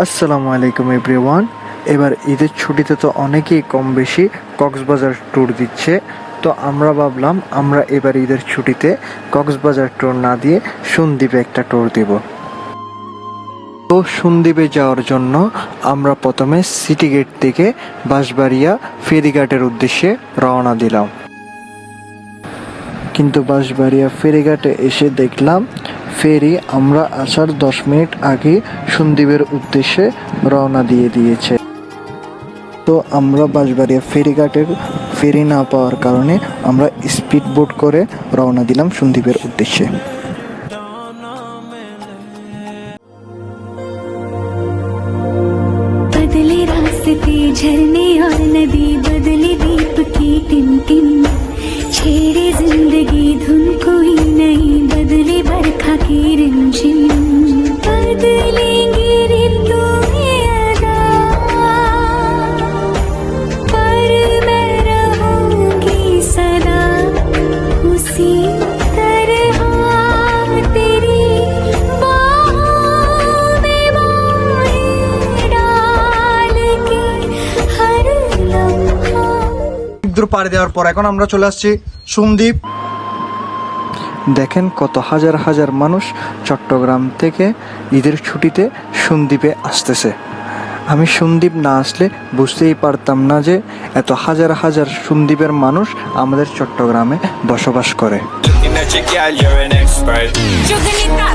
আসসালামু আলাইকুম এভরিওয়ান। এবার ঈদের ছুটিতে তো অনেকেই কম বেশি কক্সবাজার ট্যুর দিচ্ছে, তো আমরা ভাবলাম আমরা এবার ঈদের ছুটিতে কক্সবাজার ট্যুর না দিয়ে সন্দ্বীপে একটা ট্যুর দিব। তো সন্দ্বীপে যাওয়ার জন্য আমরা প্রথমে সিটি গেট থেকে বাঁশবাড়িয়া ফেরিঘাটের উদ্দেশ্যে রওনা দিলাম। কিন্তু বাঁশবাড়িয়া ফেরিঘাটে এসে দেখলাম ফেরি আমরা আসার 10 মিনিট আগে সন্দ্বীপের উদ্দেশ্যে রওনা দিয়ে দিয়েছে। তো আমরা বাঁশবাড়িয়া ফেরিঘাটের ফেরি না পাওয়ার কারণে আমরা স্পিড বোট করে রওনা দিলাম সন্দ্বীপের উদ্দেশ্যে। बदले रास्ते झरने और नदी बदले दीप की टिमटिम छेड़े जिंदगी धुन कोई नहीं बदले बरखा की रिमझिम बदलेंगे ऋतु में अदा पर मैं रहूंगी सदा उसी तरह तेरी बाहों में बाहें डाल के हर लम्हा। দূর পাড়ি দেওয়ার পর এখন আমরা চলে আসছি সন্দ্বীপ। দেখেন কত হাজার হাজার মানুষ চট্টগ্রাম থেকে ঈদের ছুটিতে সন্দ্বীপে আসতেছে। আমি সন্দ্বীপ না আসলে বুঝতেই পারতাম না যে এত হাজার হাজার সন্দ্বীপের মানুষ আমাদের চট্টগ্রামে বসবাস করে। Looking at your gal, you're an expert. जुगनी का